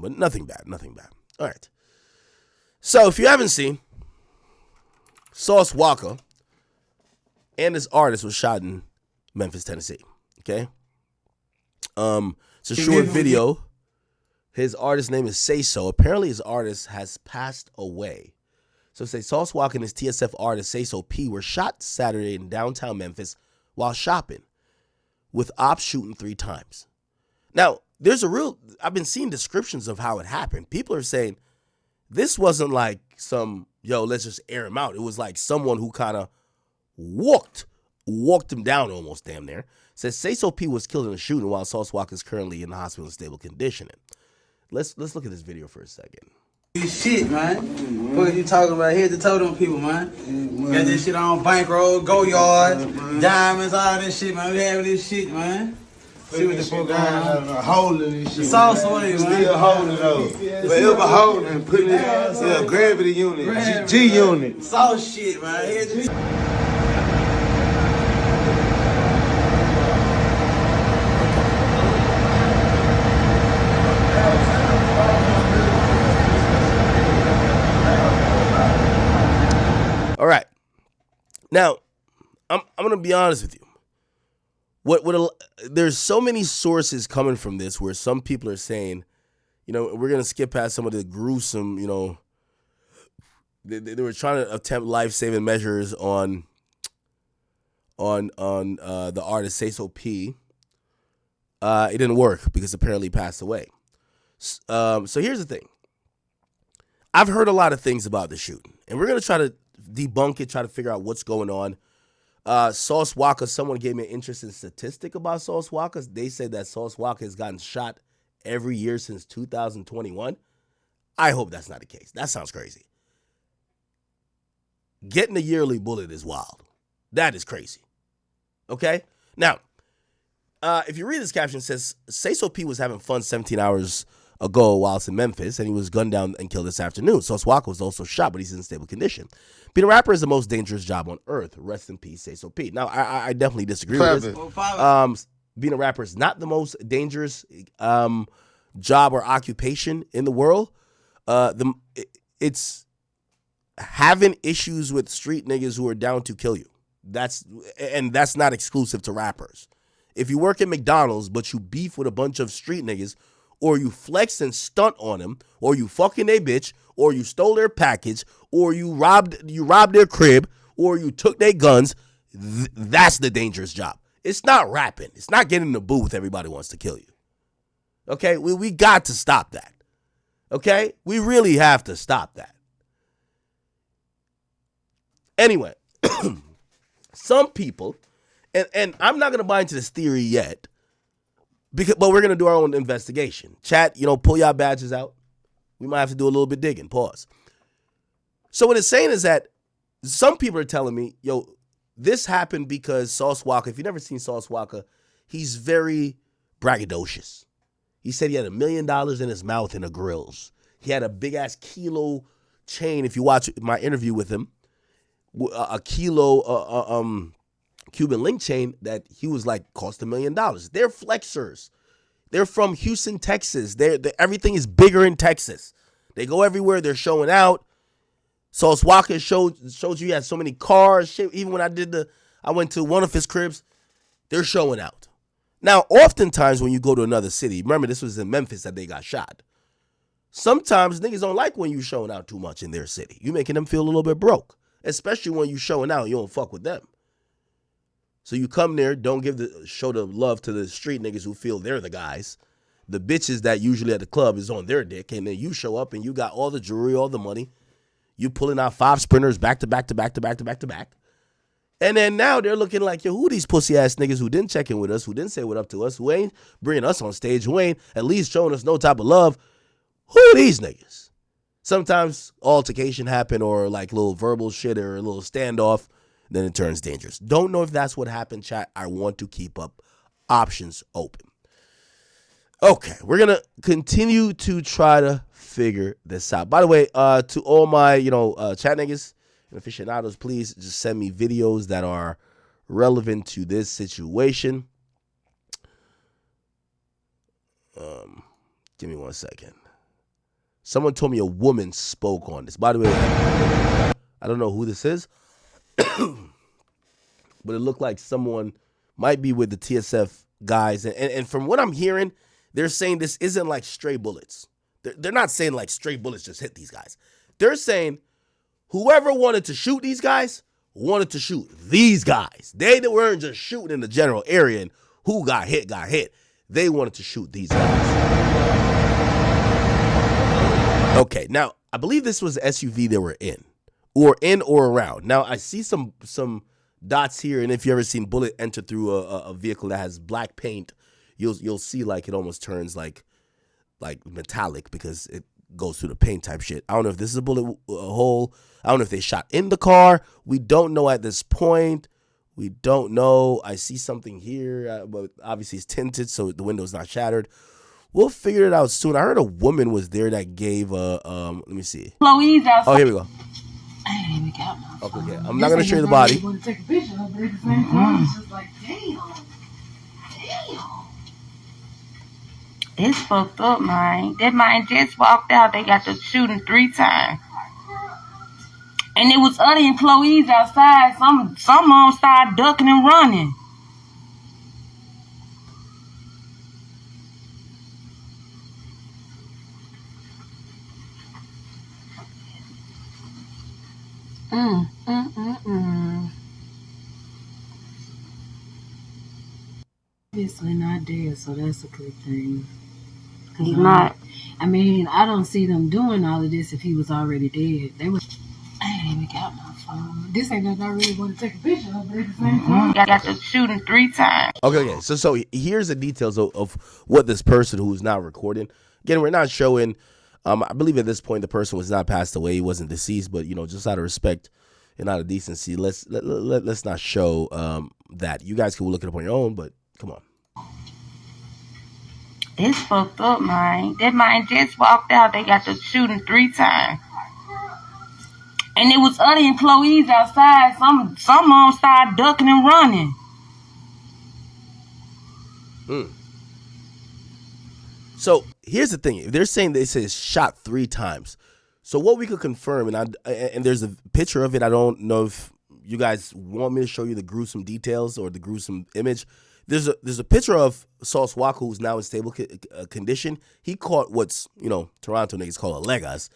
But nothing bad, nothing bad. All right. So if you haven't seen, Sauce Walka and this artist was shot in Memphis, Tennessee. Okay. It's a short video. His artist name is Sayso. Apparently his artist has passed away. So say Sauce Walka and his TSF artist Sayso P were shot Saturday in downtown Memphis while shopping, with ops shooting 3 times. Now, I've been seeing descriptions of how it happened. People are saying this wasn't like some, let's just air him out. It was like someone who kind of walked him down almost damn near. Says Sayso P was killed in a shooting while Sauce Walka is currently in the hospital in stable condition. Let's look at this video for a second. Shit, man. What are you talking about? Head to toe them people, man. Got this shit on bankroll, go yard, diamonds, all this shit, man. We having this shit, man. See what the fuck going on. Holding this shit. The sauce away, man. Still holding though. Forever holding, putting it, gravity unit, G unit. Sauce shit, man. Head to All right. Now, I'm going to be honest with you. There's so many sources coming from this where some people are saying, we're going to skip past some of the gruesome, they were trying to attempt life-saving measures on the artist Sayso P. It didn't work because apparently he passed away. So here's the thing. I've heard a lot of things about the shooting, and we're going to try to debunk it, try to figure out what's going on. Sauce Walka, someone gave me an interesting statistic about Sauce Walka. They said that Sauce Walka has gotten shot every year since 2021. I hope that's not the case. That sounds crazy. Getting a yearly bullet is wild. That is crazy. Okay? Now, if you read this caption, it says, Sayso P was having fun 17 hours ago whilst in Memphis, and he was gunned down and killed this afternoon. Sauce Walka was also shot, but he's in stable condition. Being a rapper is the most dangerous job on earth. Rest in peace, Sayso P. Now, I definitely disagree with this. Being a rapper is not the most dangerous job or occupation in the world. It's having issues with street niggas who are down to kill you. That's not exclusive to rappers. If you work at McDonald's, but you beef with a bunch of street niggas, or you flex and stunt on them, or you fucking their bitch, or you stole their package, or you robbed their crib, or you took their guns, that's the dangerous job. It's not rapping. It's not getting in the booth. Everybody wants to kill you. Okay? We got to stop that. Okay? We really have to stop that. Anyway, some people, and I'm not going to buy into this theory yet, but we're going to do our own investigation. Chat, pull y'all badges out. We might have to do a little bit digging. Pause. So what it's saying is that some people are telling me, this happened because Sauce Walka, if you've never seen Sauce Walka, he's very braggadocious. He said he had $1 million in his mouth in the grills. He had a big-ass kilo chain. If you watch my interview with him, a kilo Cuban link chain that he was like cost $1 million. They're flexers. They're from Houston, Texas. Everything is bigger in Texas. They go everywhere. They're showing out. Sauce Walka showed you he had so many cars. Shit. Even when I went to one of his cribs, they're showing out. Now, oftentimes when you go to another city, remember this was in Memphis that they got shot. Sometimes niggas don't like when you showing out too much in their city. You making them feel a little bit broke, especially when you showing out. You don't fuck with them. So you come there, don't show the love to the street niggas who feel they're the guys. The bitches that usually at the club is on their dick, and then you show up and you got all the jewelry, all the money. You pulling out 5 sprinters back to back to back to back to back to back. And then now they're looking like, who these pussy ass niggas who didn't check in with us, who didn't say what up to us, who ain't bringing us on stage, who ain't at least showing us no type of love. Who are these niggas? Sometimes altercation happen or like little verbal shit or a little standoff. Then it turns dangerous. Don't know if that's what happened, chat. I want to keep up options open. Okay, we're going to continue to try to figure this out. By the way, to all my, chat niggas and aficionados, please just send me videos that are relevant to this situation. Give me 1 second. Someone told me a woman spoke on this. By the way, I don't know who this is, but it looked like someone might be with the TSF guys. And from what I'm hearing, they're saying this isn't like stray bullets. They're not saying like stray bullets just hit these guys. They're saying whoever wanted to shoot these guys wanted to shoot these guys. They weren't just shooting in the general area and who got hit, got hit. They wanted to shoot these guys. Okay, now, I believe this was SUV they were in or around. Now, I see some dots here, and if you ever seen bullet enter through a vehicle that has black paint, you'll see like it almost turns like metallic because it goes through the paint type shit. I don't know if this is a bullet hole. I don't know if they shot in the car. We don't know at this point. We don't know. I see something here, but obviously it's tinted, so the window's not shattered. We'll figure it out soon. I heard a woman was there that gave let me see. Chloe's outside. Oh, here we go. I ain't even got my phone. Okay. I'm not gonna show you the body. I want to take a picture of it at the same time. It's just like, damn. It's fucked up, man. That man just walked out. They got to shooting 3 times. And it was other employees outside. Some of them started ducking and running. Obviously not dead, so that's a good thing. He's not. I mean, I don't see them doing all of this if he was already dead. They were. I ain't even got my phone. This ain't nothing I really want to take a picture of, but at the same time. Got to shooting 3 times. Okay. So here's the details of what this person who's not recording. Again, we're not showing. I believe at this point the person was not passed away. He wasn't deceased, but just out of respect and out of decency, let's not show that. You guys can look it up on your own, but come on. It's fucked up, man. That man just walked out. They got to shooting 3 times. And it was other employees outside. Some of them started ducking and running. So here's the thing. They're saying they say it's shot 3 times. So what we could confirm, and there's a picture of it. I don't know if you guys want me to show you the gruesome details or the gruesome image. There's a picture of Sauce Walka, who's now in stable condition. He caught what's Toronto niggas call a leg us.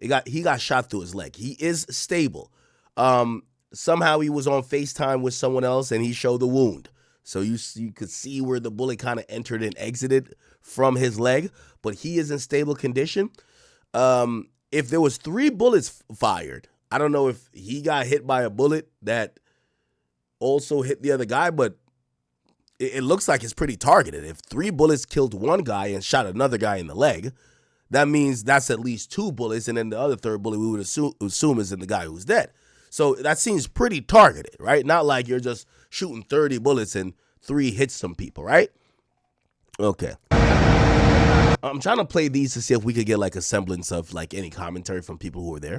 He got shot through his leg. He is stable. Somehow he was on FaceTime with someone else and he showed the wound. So you could see where the bullet kind of entered and exited from his leg, but he is in stable condition. If there was 3 bullets fired, I don't know if he got hit by a bullet that also hit the other guy, but it looks like it's pretty targeted. If 3 bullets killed one guy and shot another guy in the leg, that means that's at least 2 bullets, and then the other third bullet we would assume is in the guy who's dead. So that seems pretty targeted, right? Not like you're just shooting 30 bullets and 3 hits some people, right? Okay. I'm trying to play these to see if we could get like a semblance of like any commentary from people who were there.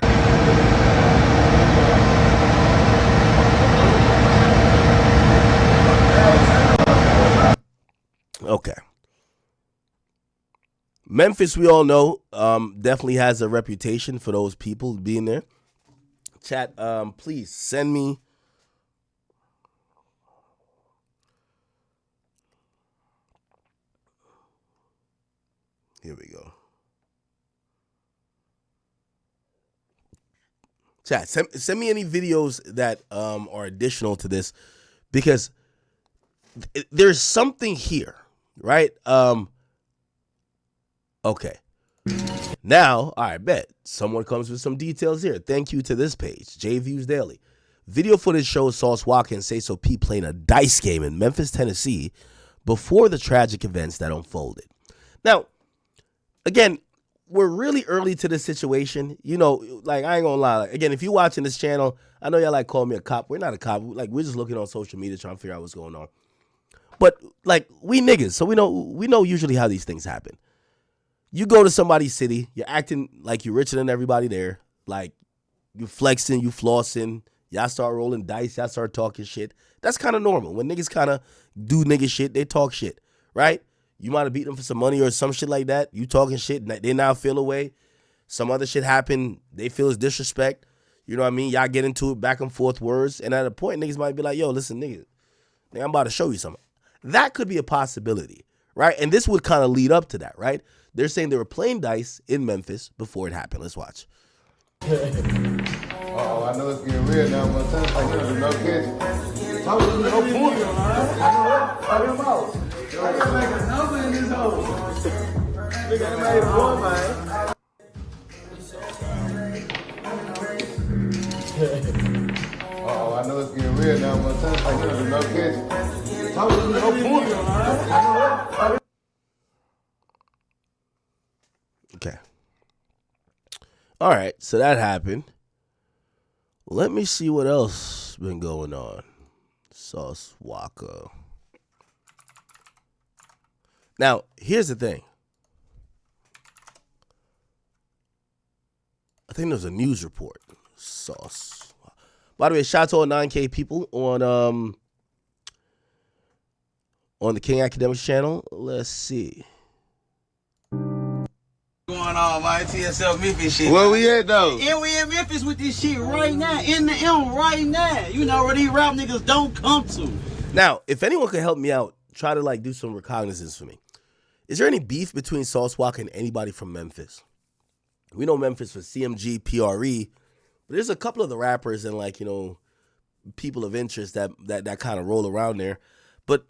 Okay. Memphis, we all know, definitely has a reputation for those people being there. Chat, please send me. Here we go. Chat, send me any videos that are additional to this, because there's something here, right? Okay. Now, all right, bet. Someone comes with some details here. Thank you to this page, J Views Daily. Video footage shows Sauce Walka and Sayso P playing a dice game in Memphis, Tennessee before the tragic events that unfolded. Now, again, we're really early to this situation. Like, I ain't gonna lie. Again, if you're watching this channel, I know y'all like call me a cop. We're not a cop. Like, we're just looking on social media trying to figure out what's going on. But, like, we niggas, so we know usually how these things happen. You go to somebody's city, you're acting like you're richer than everybody there. Like, you flexing, you flossing, y'all start rolling dice, y'all start talking shit. That's kind of normal. When niggas kind of do nigga shit, they talk shit, right? You might have beat them for some money or some shit like that. You talking shit, and they now feel away. Some other shit happened. They feel it's disrespect. You know what I mean? Y'all get into it, back and forth words. And at a point, niggas might be like, yo, listen, nigga, I'm about to show you something. That could be a possibility, right? And this would kind of lead up to that, right? They're saying they were playing dice in Memphis before it happened. Let's watch. Oh, I know it's getting real now. One time, I know there's no kidding. No point, man. Talk him out. I can make a number in this hole. Nigga, I made one, man. Oh, I know it's getting real now. One time, I know there's no kidding. No point, man. Okay. All right, so that happened. Let me see what else been going on. Sauce Walka. Now, here's the thing. I think there's a news report. Sauce. By the way, shout out to all 9K people on the King Akademiks channel. Let's see. Going on, my TSL Memphis shit. Where we at though? And we in Memphis with this shit right now, in the M right now. You know where these rap niggas don't come to. Now, if anyone could help me out, try to like do some recognizance for me. Is there any beef between Sauce Walka and anybody from Memphis? We know Memphis for CMG, PRE, but there's a couple of the rappers and like, you know, people of interest that kind of roll around there. But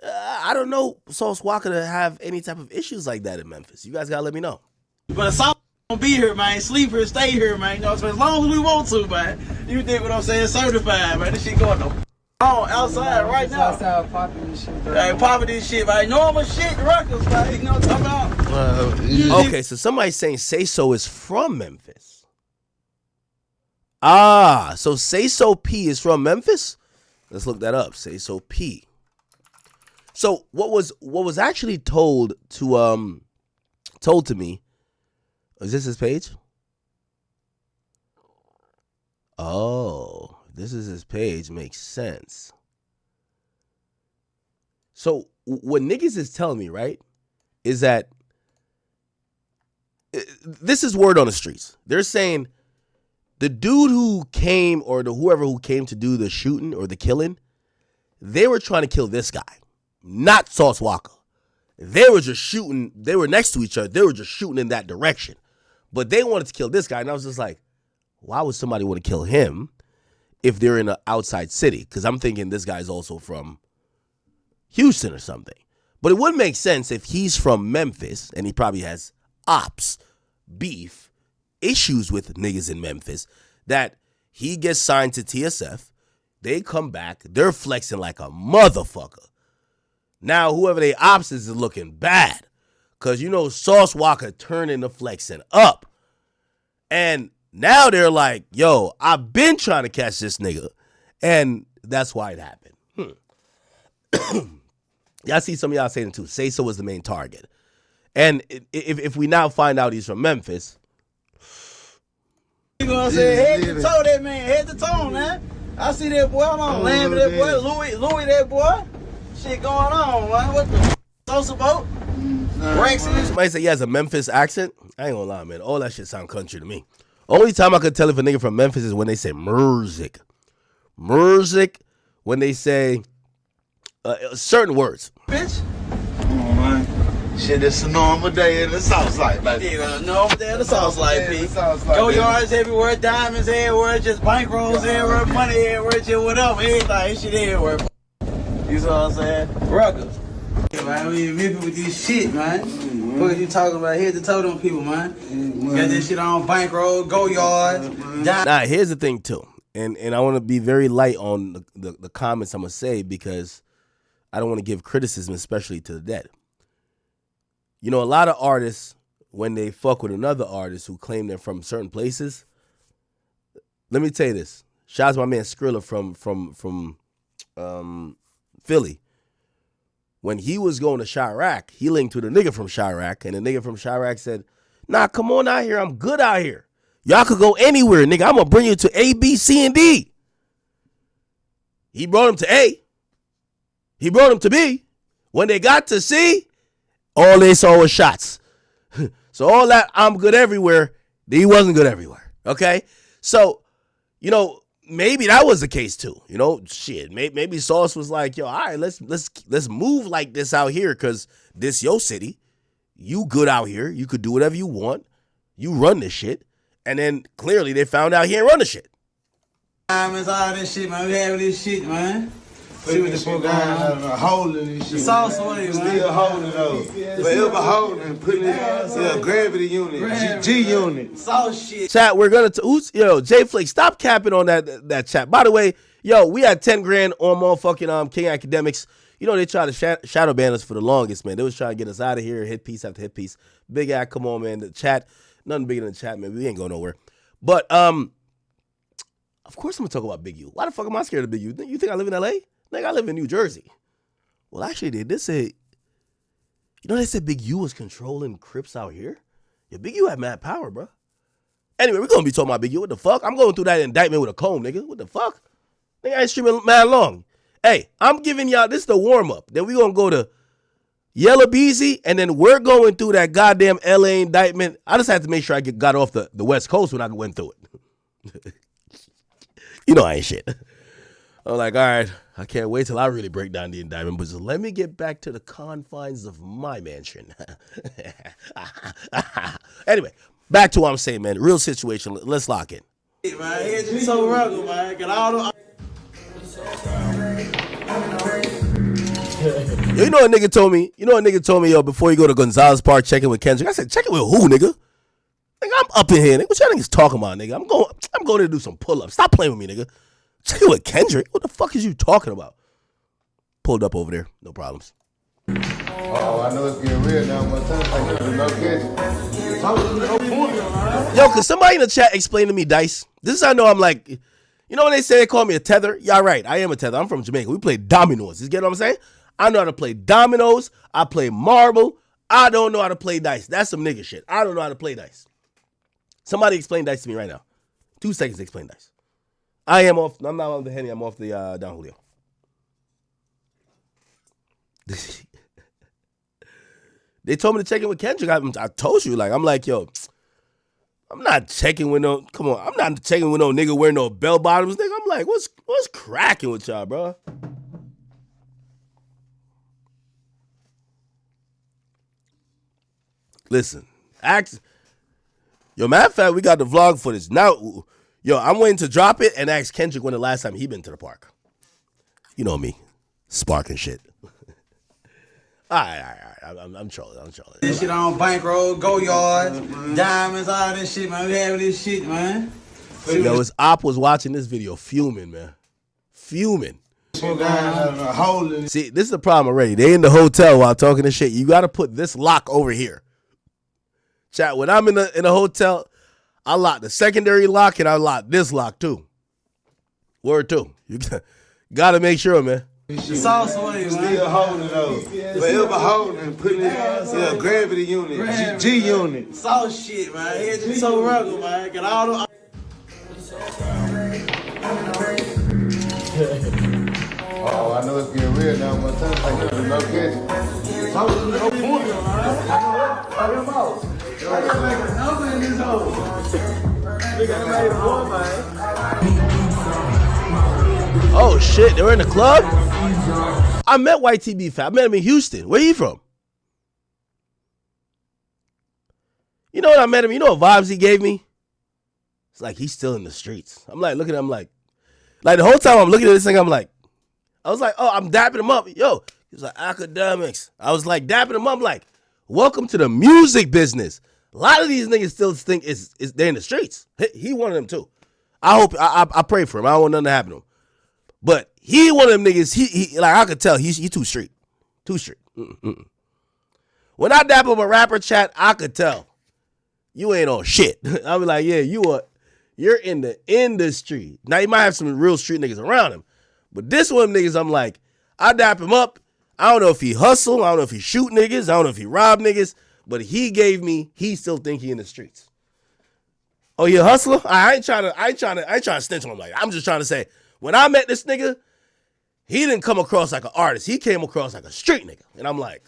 I don't know Sauce Walka to have any type of issues like that in Memphis. You guys gotta let me know. But the South gonna be here, man. Sleep here, stay here, man. You know, so as long as we want to, man. You dig what I'm saying? Certified, man. This shit going on outside right now. Outside popping this shit. Hey, popping this shit, man. Normal shit, records, man. You know what I'm talking about? Okay, so somebody's saying Sayso is from Memphis. Ah, so Sayso P is from Memphis? Let's look that up. Sayso P. So what was actually told to me, is this his page? Oh, this is his page. Makes sense. So what niggas is telling me, right, is that this is word on the streets. They're saying the dude who came or whoever who came to do the shooting or the killing, they were trying to kill this guy, not Sauce Walka. They were just shooting. They were next to each other. They were just shooting in that direction. But they wanted to kill this guy. And I was just like, why would somebody want to kill him if they're in an outside city? Because I'm thinking this guy's also from Houston or something. But it would make sense if he's from Memphis and he probably has ops, beef, issues with niggas in Memphis, that he gets signed to TSF. They come back. They're flexing like a motherfucker. Now, whoever they ops is looking bad. Because, you know, Sauce Walka turning the flexing up. And now they're like, yo, I've been trying to catch this nigga. And that's why it happened. Y'all see some of y'all saying it too. Sayso was the main target. And if we now find out he's from Memphis. You know what I'm saying? Head to toe that man. Head to toe, man. I see that boy. I'm on land with that boy. Louis that boy. Shit going on, man. What the Sosa boat? Somebody say he has a Memphis accent. I ain't gonna lie, man. All that shit sound country to me. Only time I could tell if a nigga from Memphis is when they say Merzik. Merzik, when they say certain words. Bitch. Come on, man. Shit, it's a normal day in the Southside, like. Yeah, normal day in the Southside, P. Go yards everywhere, diamonds everywhere, just bankrolls everywhere, money everywhere, just whatever, everything, shit everywhere. You know what I'm saying? Records. Yeah, man, we in Memphis with this shit, man. What you talking about? Head to toe them people, man. Got that shit on bankroll, go yard. Nah, here's the thing too, and I want to be very light on the comments I'm gonna say because I don't want to give criticism, especially to the dead. You know, a lot of artists, when they fuck with another artist who claim they're from certain places, let me tell you this. Shout out to my man Skrilla from Philly. When he was going to Chirac, he linked with a nigga from Chirac, and the nigga from Chirac said, nah, come on out here. I'm good out here. Y'all could go anywhere, nigga. I'm going to bring you to A, B, C, and D. He brought him to A. He brought him to B. When they got to C, all they saw was shots. So all that I'm good everywhere, He wasn't good everywhere. Okay, so maybe that was the case too. Shit. Maybe Sauce was like, yo, all right, let's move like this out here, cause this your city. You good out here. You could do whatever you want. You run this shit. And then clearly they found out he ain't run the shit. Diamonds, all this shit, man. We having this shit, man. See what the fuck going on. Holding this shit. The sauce away, man. Still holding those. Forever holding. Putting it. Gravity unit. G unit. Sauce shit. Chat, we're gonna J Flake, stop capping on that chat. By the way, we had 10 grand on motherfucking King Akademiks. They tried to shadow ban us for the longest, man. They was trying to get us out of here, hit piece after hit piece. Big Act, come on, man. The chat, nothing bigger than the chat, man. We ain't going nowhere. But of course I'm gonna talk about Big U. Why the fuck am I scared of Big U? You think I live in LA? Nigga, I live in New Jersey. Well, actually, they did say, they said Big U was controlling Crips out here? Yeah, Big U had mad power, bro. Anyway, we're gonna be talking about Big U. What the fuck? I'm going through that indictment with a comb, nigga. What the fuck? Nigga, I ain't streaming mad long. Hey, I'm giving y'all, this is the warm-up. Then we're going to go to Yellow Beezy, and then we're going through that goddamn LA indictment. I just had to make sure I got off the West Coast when I went through it. I ain't shit. I'm like, all right, I can't wait till I really break down the indictment, but just let me get back to the confines of my mansion. Anyway, back to what I'm saying, man. Real situation. Let's lock in. Hey, man, it's so rugged, man. Got all the... Yo, a nigga told me, yo, before you go to Gonzalez Park, check in with Kendrick. I said, check in with who, nigga? Nigga, I'm up in here, nigga. What y'all niggas talking about, nigga? I'm going to do some pull-ups. Stop playing with me, nigga. Check in with Kendrick? What the fuck is you talking about? Pulled up over there. No problems. Oh, I know it's getting real now. No kidding. Yo, could somebody in the chat explain to me dice? This is how I know I'm like... when they say they call me a tether? Yeah, right. I am a tether. I'm from Jamaica. We play dominoes. You get what I'm saying? I know how to play dominoes. I play marble. I don't know how to play dice. That's some nigga shit. I don't know how to play dice. Somebody explain dice to me right now. 2 seconds to explain dice. I'm not on the Henny. I'm off the Don Julio. They told me to check in with Kendrick. I told you, I'm like, yo... I'm not checking with no nigga wearing no bell bottoms, nigga. I'm like, what's cracking with y'all, bro? Listen, matter of fact, we got the vlog footage. Now, I'm waiting to drop it and ask Kendrick when the last time he been to the park. You know me, sparking shit. All right. I'm trolling. This shit on bankroll, go yard, diamonds, all this shit, man. We having this shit, man. Yo, his op was watching this video, fuming, man. Fuming. See, this is the problem already. They in the hotel while talking this shit. You got to put this lock over here. Chat, when I'm in the hotel, I lock the secondary lock and I lock this lock too. Word too. You got to make sure, man. The sauce away, man. Still holding those. Forever holding. Putting it. Gravity unit. G unit. Sauce shit, man. It's so rugged, man. Got all the... Oh, I know it's getting real now. No kidding. Oh shit, they were in the club? I met YTB Fat. I met him in Houston. Where he from? You know what I met him? You know what vibes he gave me? It's like he's still in the streets. I'm like, looking at him like the whole time I'm looking at this thing, I was like, oh, I'm dapping him up. Yo, he was like, Akademiks. I was like, dapping him up like, welcome to the music business. A lot of these niggas still think they're in the streets. He one of them too. I pray for him. I don't want nothing to happen to him. But he one of them niggas, he like I could tell he too street. Too street. When I dap up a rapper chat, I could tell. You ain't on shit. I be like, yeah, you're in the industry. Now you might have some real street niggas around him. But this one of them niggas, I'm like, I dap him up. I don't know if he hustle. I don't know if he shoot niggas. I don't know if he rob niggas. But he gave me, he still think he in the streets. Oh, you a hustler? I ain't trying to snitch on him like that. I'm just trying to say, when I met this nigga, he didn't come across like an artist. He came across like a street nigga. And I'm like,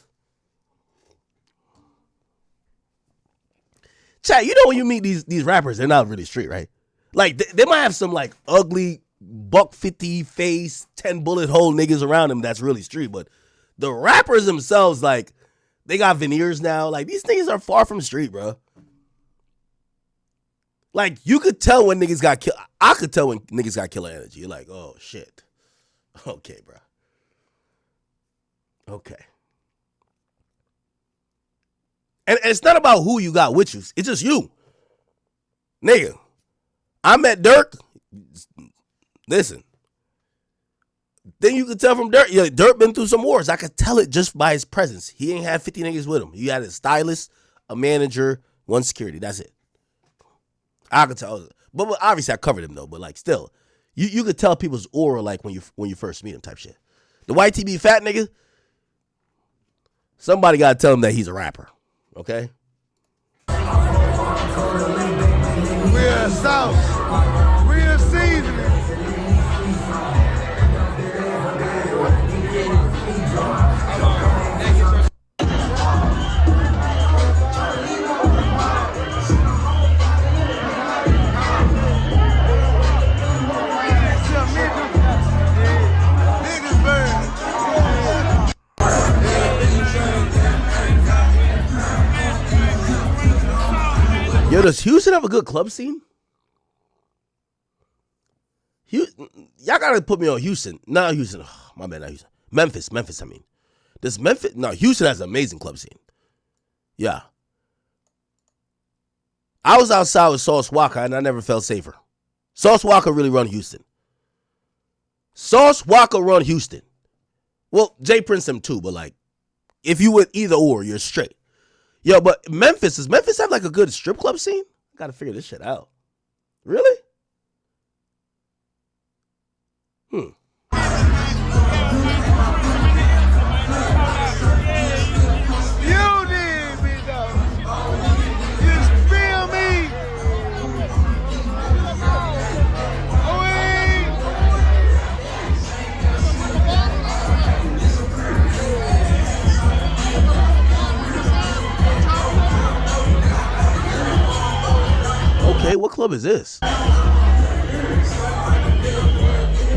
Chat, you know when you meet these rappers, they're not really street, right? Like they might have some like ugly $150 face, 10 bullet hole niggas around them that's really street, but the rappers themselves, like, they got veneers now. Like, these niggas are far from street, bro. Like, you could tell when niggas got killed. I could tell when niggas got killer energy. You're like, oh, shit. Okay, bro. Okay. And it's not about who you got with you. It's just you. Nigga, I met Dirk. Listen. Then you could tell from Dirk. Yeah, Dirk been through some wars. I could tell it just by his presence. He ain't had 50 niggas with him. He had a stylist, a manager, one security. That's it. I could tell. But obviously I covered him though. But like still, you could tell people's aura like when you first meet him type shit. The YTB fat nigga, somebody gotta tell him that he's a rapper. Okay? Real sauce. Real seasoning. Yo, does Houston have a good club scene? Y'all gotta put me on Houston. Not Houston. Oh, my bad, not Houston. Memphis, I mean. Does Memphis? No, Houston has an amazing club scene. Yeah. I was outside with Sauce Walka and I never felt safer. Sauce Walka really run Houston. Sauce Walka run Houston. Well, Jay Prince them too, but like, if you would either or, you're straight. Yo, but does Memphis have like a good strip club scene? I gotta figure this shit out. Really? You did me though. You feel me? Okay, what club is this? All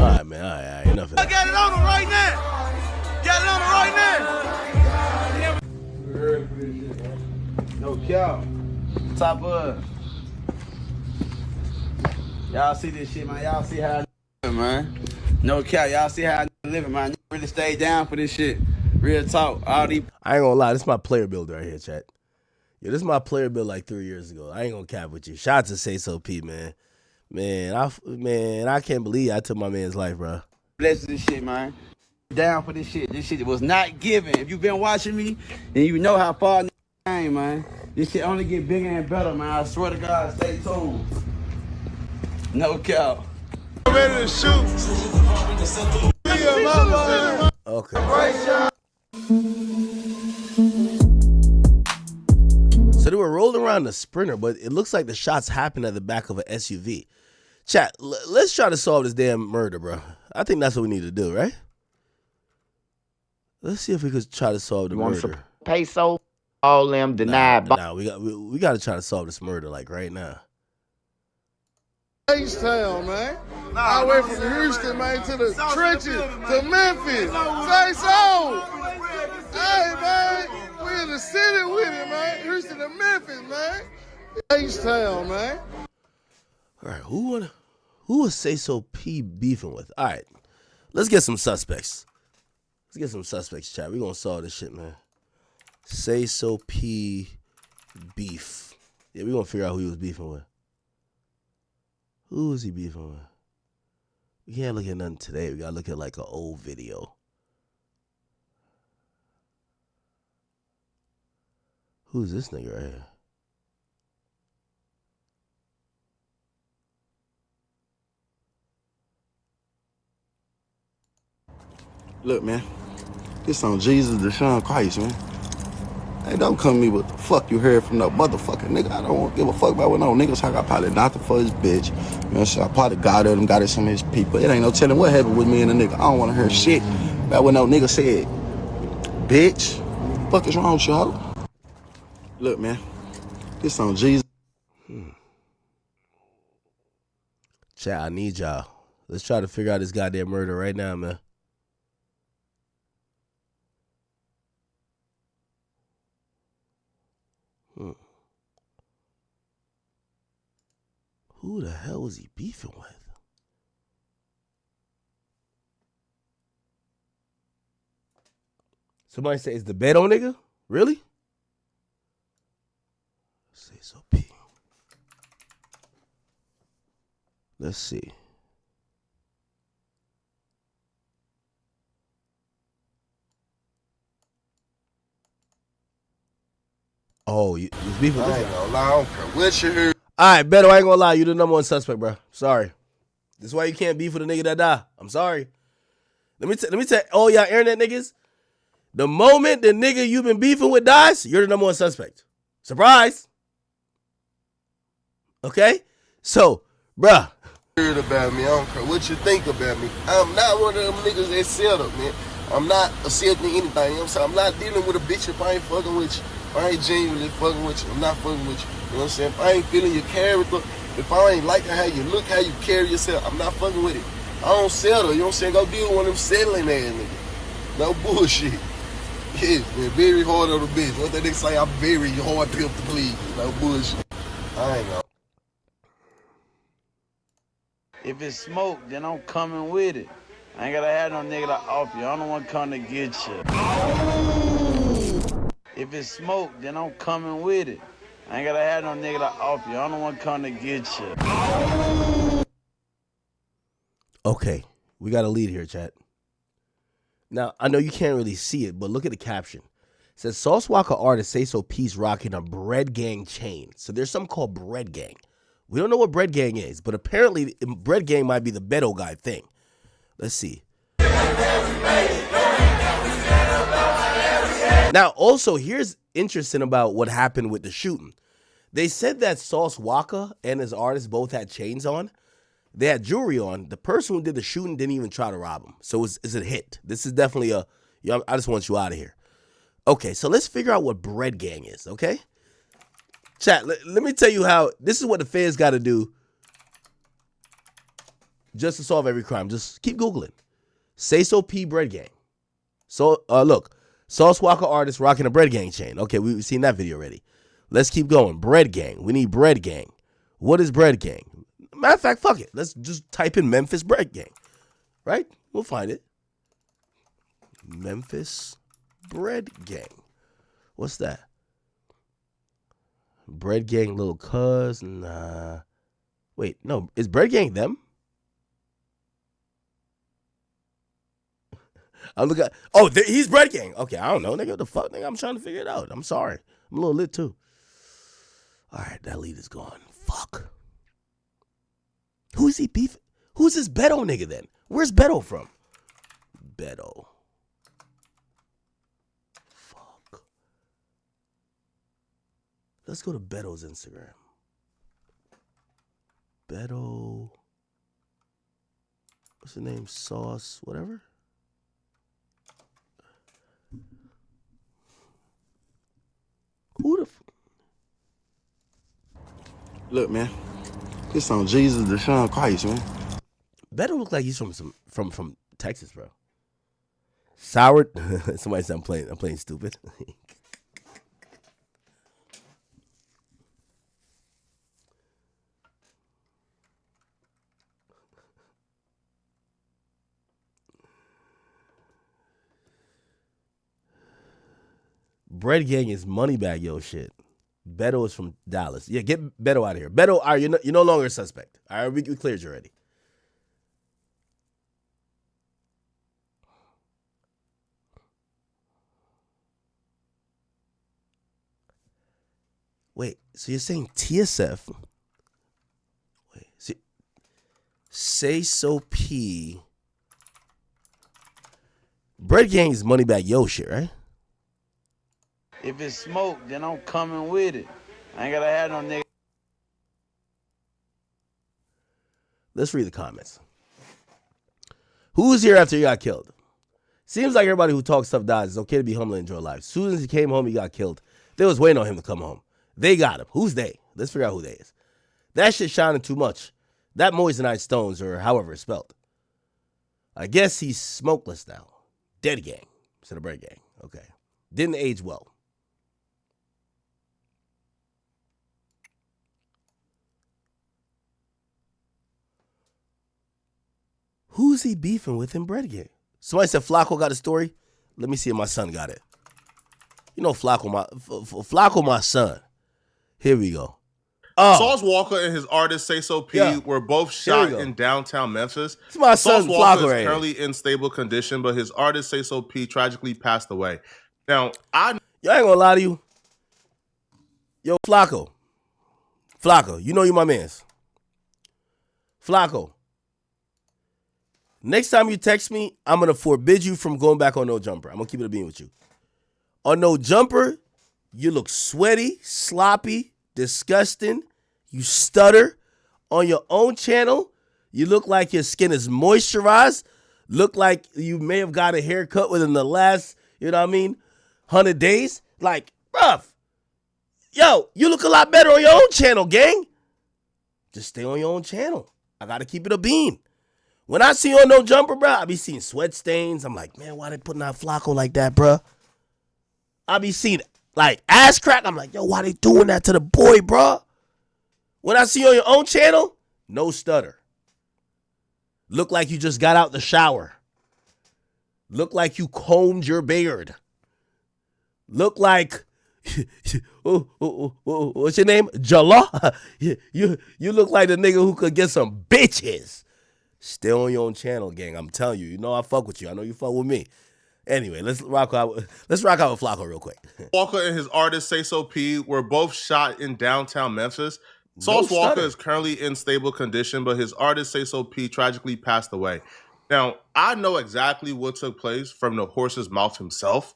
right, man. All right. Enough of that. I got it on him right now. Got it on him right now. No cap. Top up. Y'all see this shit, man. Y'all see how I living, man. No cap. Y'all see how I living, man. Really stay down for this shit. Real talk. All these. I ain't gonna lie. This is my player build right here, chat. Yo, this is my player build like 3 years ago. I ain't gonna cap with you. Shout out to Sayso P, man. Man, I can't believe I took my man's life, bro. Bless this shit, man. Down for this shit. This shit was not given. If you been watching me, then you know how far I came, man. This shit only get bigger and better, man. I swear to God, stay tuned. No cap. I'm ready to shoot. Okay. So they were rolling around the Sprinter, but it looks like the shots happened at the back of an SUV. Chat, let's try to solve this damn murder, bro. I think that's what we need to do, right? Let's see if we could try to solve the murder. Peso, all them denied. Nah, we got to try to solve this murder like right now. H-Town, man. I went from Houston, man, to the trenches, to Memphis. Sayso. Hey, man. We in the city with it, man. Houston to Memphis, man. H-Town, man. All right, who was Sayso P beefing with? All right, let's get some suspects. Let's get some suspects, chat. We're going to solve this shit, man. Sayso P beef. Yeah, we're going to figure out who he was beefing with. Who was he beefing with? We can't look at nothing today. We got to look at like an old video. Who's this nigga right here? Look, man, this on Jesus, the Son of Christ, man. Hey, don't come to me with the fuck you heard from no motherfucker, nigga. I don't give a fuck about what no niggas talk. I probably not the for his bitch. You know, so I probably got him, got it some of his people. It ain't no telling what happened with me and the nigga. I don't want to hear shit about what no nigga said. Bitch, fuck is wrong with you, hoe? Look, man, this on Jesus. Chat, I need y'all. Let's try to figure out this goddamn murder right now, man. Who the hell was he beefing with? Somebody say, is the Beto nigga? Really? Sayso P. Let's see. Oh, you beefing with I this ain't guy? gonna lie, I don't care what you hear. All right, Beto, I ain't gonna lie. You the number one suspect, bro. Sorry. This is why you can't beef with a nigga that die. I'm sorry. Let me tell all y'all internet niggas. The moment the nigga you've been beefing with dies, you're the number one suspect. Surprise. Okay? So, bruh. Heard about me, I don't care what you think about me. I'm not one of them niggas that settle, man. I'm not accepting anything. You know what I'm saying? I'm not dealing with a bitch if I ain't fucking with you. If I ain't genuinely fucking with you, I'm not fucking with you. You know what I'm saying? If I ain't feeling your character, if I ain't liking how you look, how you carry yourself, I'm not fucking with it. I don't settle, you know what I'm saying? Go deal with one of them settling ass niggas. No bullshit. Yeah, man, very hard on the bitch. What that nigga say, I'm very hard pimp to please. No bullshit. I ain't gonna. If it's smoke, then I'm coming with it. I ain't gotta have no nigga to off you. I'm the one coming to get you. If it's smoke, then I'm coming with it. I ain't gotta have no nigga to off you. I'm the one coming to get you. Okay, we got a lead here, chat. Now, I know you can't really see it, but look at the caption. It says, Sauce Walka artist Sayso P's rocking a Bread Gang chain. So there's something called Bread Gang. We don't know what Bread Gang is, but apparently Bread Gang might be the Beto guy thing. Let's see. Now, also, here's interesting about what happened with the shooting. They said that Sauce Walka and his artist both had chains on. They had jewelry on. The person who did the shooting didn't even try to rob him. So it's a hit. This is definitely I just want you out of here. Okay, so let's figure out what Bread Gang is, okay? Chat, let me tell you how, this is what the feds got to do just to solve every crime. Just keep Googling. Sayso P Bread Gang. So, look, Sauce Walka artist rocking a Bread Gang chain. Okay, we've seen that video already. Let's keep going. Bread Gang. We need Bread Gang. What is Bread Gang? Matter of fact, fuck it. Let's just type in Memphis Bread Gang. Right? We'll find it. Memphis Bread Gang. What's that? Bread Gang, Little Cuz. Nah. Wait, no. Is Bread Gang them? I'm looking. Oh, he's Bread Gang. Okay, I don't know, nigga. What the fuck, nigga? I'm trying to figure it out. I'm sorry. I'm a little lit too. All right, that lead is gone. Fuck. Who is he beefing? Who's this Beto nigga then? Where's Beto from? Beto. Fuck. Let's go to Beto's Instagram. Beto. What's the name? Sauce, whatever. Who the Look, man. This on Jesus, Deshaun Christ, man. Beto look like he's from Texas, bro. Sour. Somebody said I'm playing stupid. Bread Gang is Moneybag Yo shit. Beto is from Dallas. Yeah, get Beto out of here. Beto, all right, you're no longer a suspect. All right, we cleared you already. Wait, so you're saying TSF? Wait, Sayso P. Bread Gang is Moneybag Yo shit, right? If it's smoke, then I'm coming with it. I ain't gotta have no nigga. Let's read the comments. Who was here after he got killed? Seems like everybody who talks tough dies. It's okay to be humble and enjoy life. As soon as he came home, he got killed. They was waiting on him to come home. They got him. Who's they? Let's figure out who they is. That shit shining too much. That moissanite stones, or however it's spelled. I guess he's smokeless now. Dead gang instead of bread gang. Okay. Didn't age well. Who's he beefing with in bread gang? Somebody said Flacco got a story. Let me see if my son got it. You know Flacco, my son. Here we go. Sauce Walka and his artist Sayso P were both shot in downtown Memphis. It's my Sauce son Walka Flacco is right currently in stable condition, but his artist Sayso P tragically passed away. Now, y'all ain't gonna lie to you. Yo, Flacco, you know you my mans. Flacco, next time you text me, I'm gonna forbid you from going back on No Jumper. I'm gonna keep it a bean with you. On No Jumper, you look sweaty, sloppy, disgusting. You stutter. On your own channel, you look like your skin is moisturized. Look like you may have got a haircut within the last, 100 days. Like, bruv, yo, you look a lot better on your own channel, gang. Just stay on your own channel. I gotta keep it a bean. When I see you on No Jumper, bro, I be seeing sweat stains. I'm like, man, why they putting out Flacco like that, bro? I be seeing like ass crack. I'm like, yo, why they doing that to the boy, bro? When I see you on your own channel, no stutter. Look like you just got out the shower. Look like you combed your beard. Look like, what's your name? Jala? You look like the nigga who could get some bitches. Stay on your own channel, gang. I'm telling you. You know I fuck with you. I know you fuck with me. Anyway, let's rock out with Flacco real quick. Walka and his artist Sayso P were both shot in downtown Memphis. Sauce Walka is currently in stable condition, but his artist Sayso P tragically passed away. Now, I know exactly what took place from the horse's mouth himself.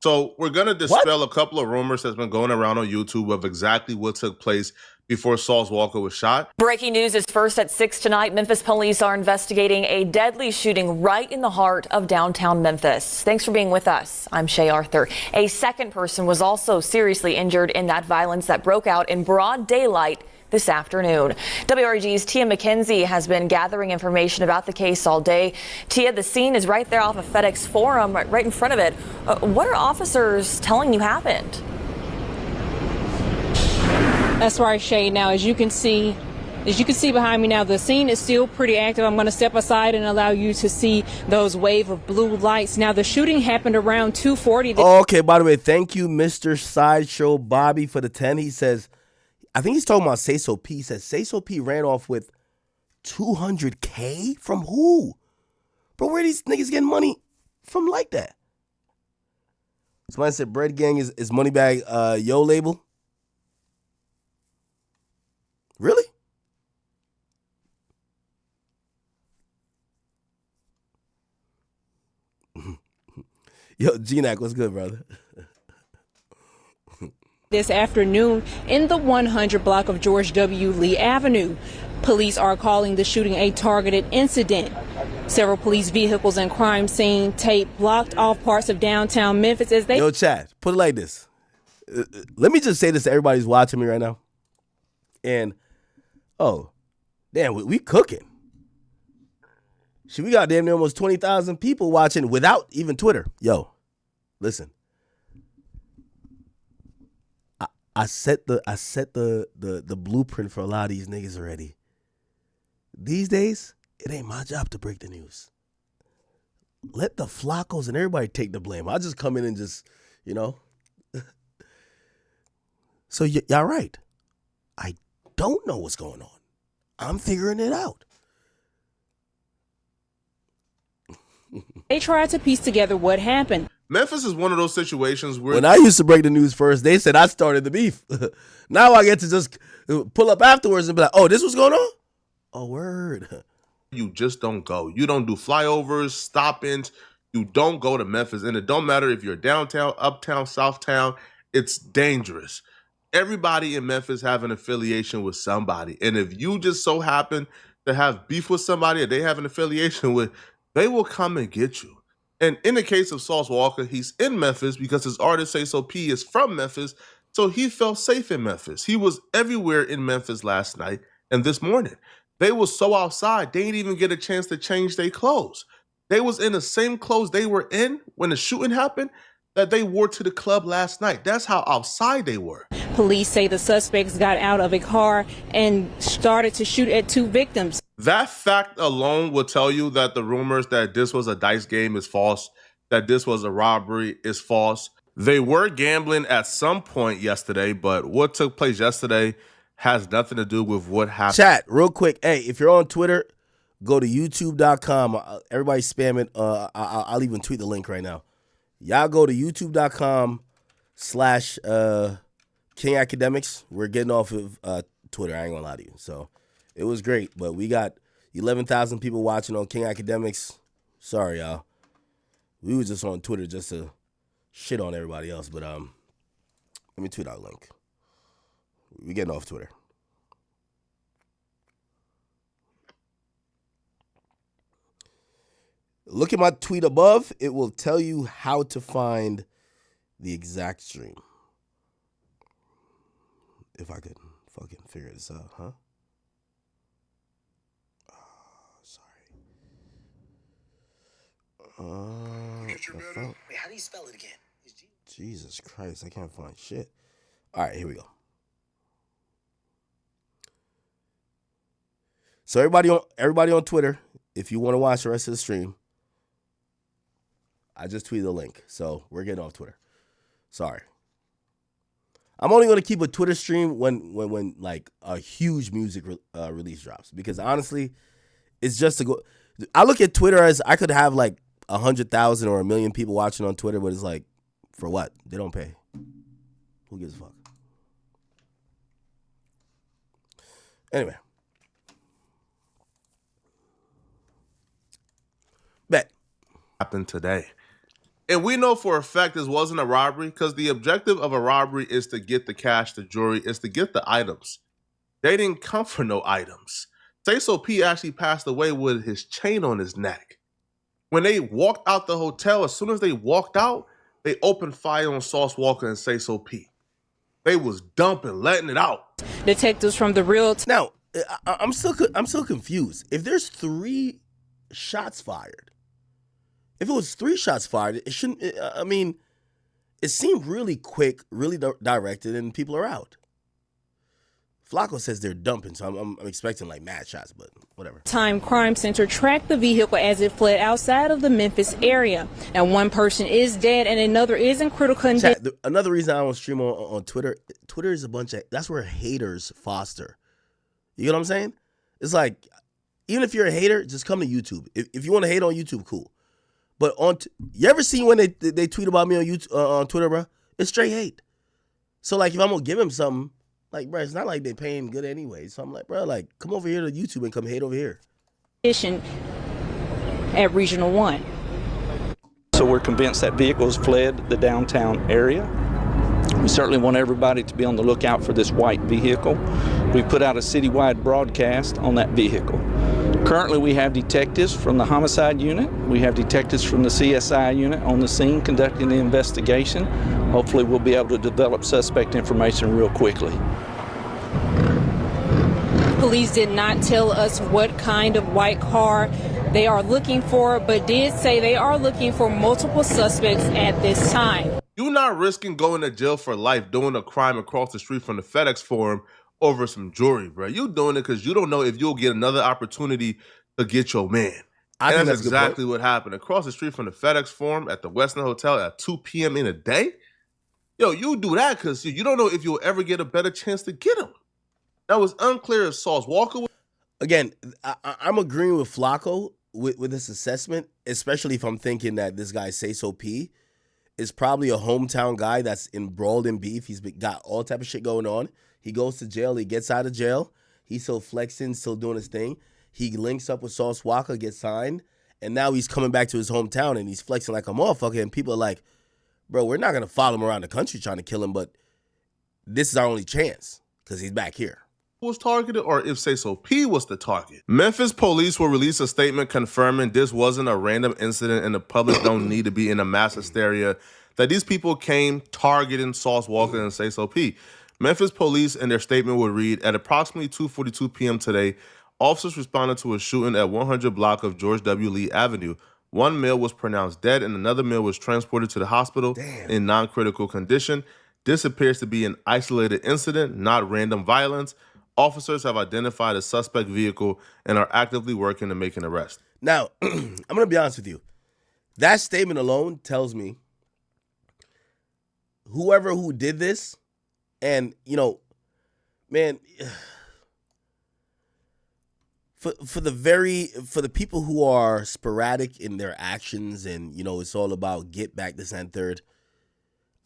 So we're going to dispel a couple of rumors that's been going around on YouTube of exactly what took place before Sauce Walka was shot. Breaking news is first at 6 tonight. Memphis police are investigating a deadly shooting right in the heart of downtown Memphis. Thanks for being with us. I'm Shay Arthur. A second person was also seriously injured in that violence that broke out in broad daylight this afternoon. WRG's Tia McKenzie has been gathering information about the case all day. Tia, the scene is right there off of FedEx Forum, right in front of it. What are officers telling you happened? That's right, Shay. Now, as you can see behind me now, the scene is still pretty active. I'm going to step aside and allow you to see those wave of blue lights. Now, the shooting happened around 2:40. Okay, by the way, thank you, Mr. Sideshow Bobby, for the 10. He says, I think he's talking about Sayso P. He says Sayso P ran off with $200K from who? Bro, where are these niggas getting money from like that? Somebody said Bread Gang is Moneybag Yo label. Really? Yo, G-Nac, what's good, brother? This afternoon in the 100 block of George W. Lee Avenue. Police are calling the shooting a targeted incident. Several police vehicles and crime scene tape blocked off parts of downtown Memphis as they... Yo, chat, put it like this. Let me just say this to everybody who's watching me right now. And, oh, damn, we cooking. Shit, we got damn near almost 20,000 people watching without even Twitter. Yo, listen. I set the blueprint for a lot of these niggas already. These days, it ain't my job to break the news. Let the Flaccos and everybody take the blame. I just come in and just, So y'all right. I don't know what's going on. I'm figuring it out. They tried to piece together what happened. Memphis is one of those situations where... When I used to break the news first, they said I started the beef. Now I get to just pull up afterwards and be like, oh, this was going on? Oh, word. You just don't go. You don't do flyovers, stop-ins. You don't go to Memphis. And it don't matter if you're downtown, uptown, southtown. It's dangerous. Everybody in Memphis have an affiliation with somebody. And if you just so happen to have beef with somebody that they have an affiliation with, they will come and get you. And in the case of Sauce Walka, he's in Memphis because his artist Sayso P is from Memphis, so he felt safe in Memphis. He was everywhere in Memphis last night and this morning. They was so outside, they didn't even get a chance to change their clothes. They was in the same clothes they were in when the shooting happened that they wore to the club last night. That's how outside they were. Police say the suspects got out of a car and started to shoot at 2 victims. That fact alone will tell you that the rumors that this was a dice game is false, that this was a robbery is false. They were gambling at some point yesterday, but what took place yesterday has nothing to do with what happened. Chat, real quick. Hey, if you're on Twitter, go to youtube.com. Everybody spam it. I'll even tweet the link right now. Y'all go to youtube.com/King Akademiks. We're getting off of Twitter. I ain't gonna lie to you. So it was great, but we got 11,000 people watching on King Akademiks. Sorry, y'all. We was just on Twitter just to shit on everybody else. But let me tweet out a link. We getting off Twitter. Look at my tweet above. It will tell you how to find the exact stream. If I could fucking figure this out, huh? Oh, sorry. Wait, how do you spell it again? Jesus Christ, I can't find shit. All right, here we go. So everybody on Twitter, if you want to watch the rest of the stream, I just tweeted the link. So we're getting off Twitter. Sorry. I'm only going to keep a Twitter stream when like a huge music release drops, because honestly, it's just to go. I look at Twitter as I could have like 100,000 or 1 million people watching on Twitter, but it's like, for what? They don't pay. Who gives a fuck? Anyway. Bet. Happened today. And we know for a fact this wasn't a robbery, because the objective of a robbery is to get the cash, the jewelry, is to get the items. They didn't come for no items. Sayso P actually passed away with his chain on his neck. When they walked out the hotel, as soon as they walked out, they opened fire on Sauce Walka and Sayso P. They was dumping, letting it out. Detectives from the real... Now, I'm still confused. If there's 3 shots fired, if it was 3 shots fired, it shouldn't. I mean, it seemed really quick, really directed, and people are out. Flacco says they're dumping, so I'm expecting like mad shots, but whatever. Time Crime Center tracked the vehicle as it fled outside of the Memphis area. And 1 person is dead and another is in critical condition. Another reason I don't stream on Twitter, Twitter is that's where haters foster. You know what I'm saying? It's like, even if you're a hater, just come to YouTube. If you want to hate on YouTube, cool. But you ever seen when they tweet about me on YouTube, on Twitter, bro? It's straight hate. So like, if I'm gonna give him something, like, bro, it's not like they paying good anyway. So I'm like, bro, like, come over here to YouTube and come hate over here. At Regional 1. So we're convinced that vehicle has fled the downtown area. We certainly want everybody to be on the lookout for this white vehicle. We put out a citywide broadcast on that vehicle. Currently, we have detectives from the homicide unit. We have detectives from the CSI unit on the scene conducting the investigation. Hopefully, we'll be able to develop suspect information real quickly. Police did not tell us what kind of white car they are looking for, but did say they are looking for multiple suspects at this time. You're not risking going to jail for life doing a crime across the street from the FedEx Forum over some jewelry, bro. You doing it because you don't know if you'll get another opportunity to get your man. And that's exactly what happened. Across the street from the FedEx Forum at the Westin Hotel at 2 p.m. in a day. Yo, you do that because you don't know if you'll ever get a better chance to get him. That was unclear if Sauce Walka. Again, I'm agreeing with Flacco with this assessment, especially if I'm thinking that this guy Sayso P is probably a hometown guy that's embroiled in beef. He's got all type of shit going on. He goes to jail. He gets out of jail. He's still flexing, still doing his thing. He links up with Sauce Walka, gets signed, and now he's coming back to his hometown and he's flexing like a motherfucker. And people are like, bro, we're not going to follow him around the country trying to kill him, but this is our only chance because he's back here. Was targeted, or if Sayso P was the target. Memphis police will release a statement confirming this wasn't a random incident and the public don't need to be in a mass hysteria, that these people came targeting Sauce Walka and Sayso P. Memphis police in their statement would read, at approximately 2:42 p.m. today, Officers responded to a shooting at 100 block of George W. Lee Avenue. One male was pronounced dead and another male was transported to the hospital in non-critical condition. This appears to be an isolated incident, not random violence. Officers have identified a suspect vehicle and are actively working to make an arrest. Now, I'm going to be honest with you. That statement alone tells me whoever who did this, and, you know, man, for the people who are sporadic in their actions and, you know, it's all about get back this and third.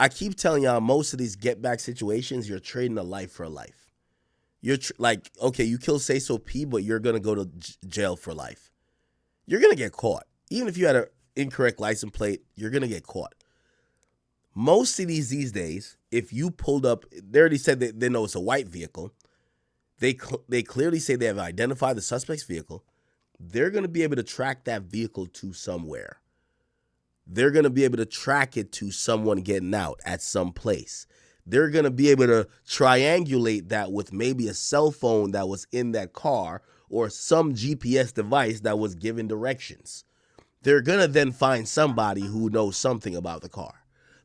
I keep telling y'all, most of these get back situations, you're trading a life for a life. You're like, okay, you kill Sayso P, but you're going to go to jail for life. You're going to get caught. Even if you had an incorrect license plate, you're going to get caught. Most cities these days, if you pulled up, they already said that they know it's a white vehicle. They clearly say they have identified the suspect's vehicle. They're going to be able to track that vehicle to somewhere. They're going to be able to track it to someone getting out at some place. They're going to be able to triangulate that with maybe a cell phone that was in that car or some GPS device that was giving directions. They're going to then find somebody who knows something about the car.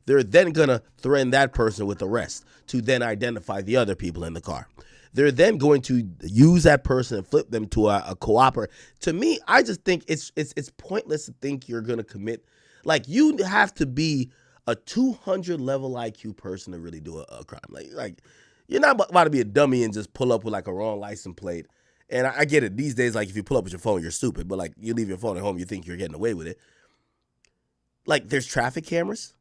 They're then going to threaten that person with arrest to then identify the other people in the car. They're then going to use that person and flip them to a cooperator. To me, I just think it's pointless to think you're going to commit. Like, you have to be a 200 level IQ person to really do a crime. Like you're not about to be a dummy and just pull up with like a wrong license plate. And I get it. These days, like, if you pull up with your phone, you're stupid. But like, you leave your phone at home, you think you're getting away with it. Like, there's traffic cameras.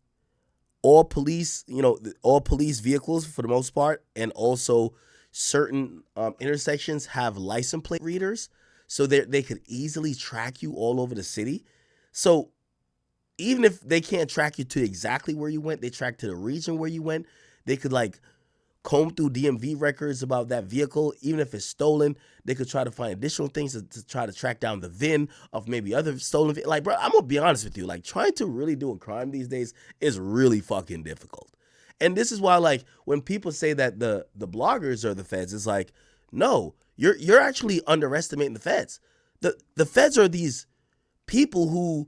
All police vehicles for the most part, and also certain intersections have license plate readers, so they could easily track you all over the city. So even if they can't track you to exactly where you went, they track to the region where you went. They could like comb through DMV records about that vehicle. Even if it's stolen, they could try to find additional things to try to track down the VIN of maybe other stolen. Like, bro, I'm gonna be honest with you. Like, trying to really do a crime these days is really fucking difficult. And this is why, like, when people say that the bloggers are the feds, it's like, no, you're actually underestimating the feds. The feds are these people who,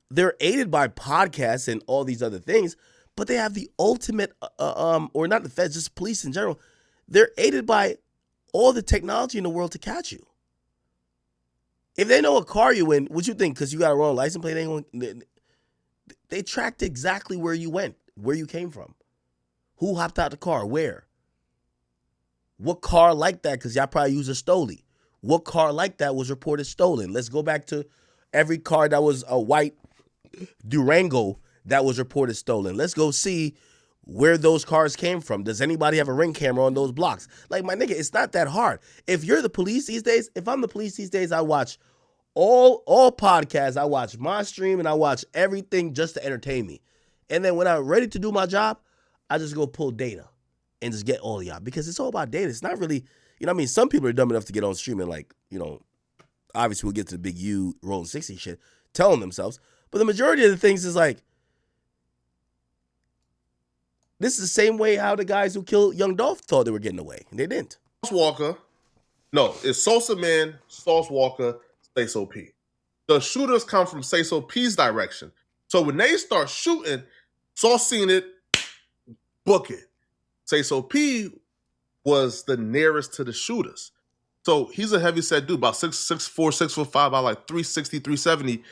they're aided by podcasts and all these other things, but they have the ultimate, or not the feds, just police in general. They're aided by all the technology in the world to catch you. If they know what car you in, what you think? Because you got a wrong license plate, they tracked exactly where you went, where you came from, who hopped out the car, where, what car like that? Because y'all probably use a Stoli. What car like that was reported stolen? Let's go back to every car that was a white Durango that was reported stolen. Let's go see where those cars came from. Does anybody have a Ring camera on those blocks? Like, my nigga, it's not that hard. If you're the police these days, if I'm the police these days, I watch all podcasts. I watch my stream and I watch everything just to entertain me. And then when I'm ready to do my job, I just go pull data and just get all of y'all, because it's all about data. It's not really, you know what I mean? Some people are dumb enough to get on stream and, like, you know, obviously we'll get to the big U rolling 60 shit, telling themselves. But the majority of the things is like, this is the same way how the guys who killed Young Dolph thought they were getting away, and they didn't. Walka, no, it's Sosa Man, Sauce Walka, Sayso P. The shooters come from Sayso P's direction. So when they start shooting, Sauce seen it, book it. Sayso P was the nearest to the shooters. So he's a heavy set dude, about 6'4", 6'5", about like 360, 370.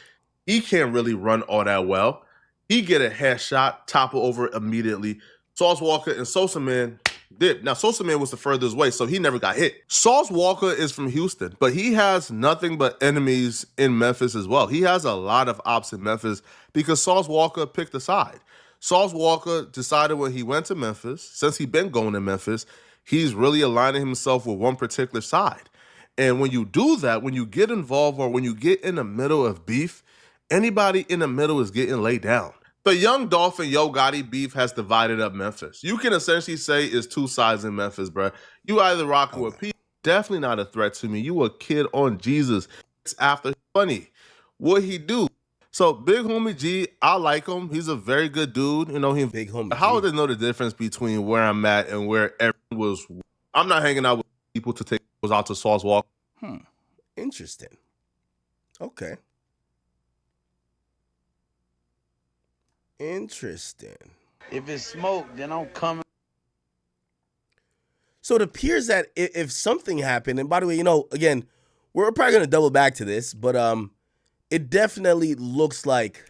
He can't really run all that well. He get a headshot, topple over immediately. Sauce Walka and Sosa Man did. Now, Sosa Man was the furthest away, so he never got hit. Sauce Walka is from Houston, but he has nothing but enemies in Memphis as well. He has a lot of ops in Memphis because Sauce Walka picked a side. Sauce Walka decided when he went to Memphis, since he'd been going to Memphis, he's really aligning himself with one particular side. And when you do that, when you get involved or when you get in the middle of beef, anybody in the middle is getting laid down. The Young Dolph and Yo Gotti beef has divided up Memphis. You can essentially say it's two sides in Memphis, bro. You either rocking with P, definitely not a threat to me. You a kid on Jesus. It's after funny. What he do? So Big Homie G, I like him. He's a very good dude. You know, Big Homie. How would they know the difference between where I'm at and where everyone was? I'm not hanging out with people to take was out to Sauce Walka. Interesting. Okay. Interesting. If it's smoke, then I'm coming. So it appears that if something happened, and by the way, again, we're probably gonna double back to this, but it definitely looks like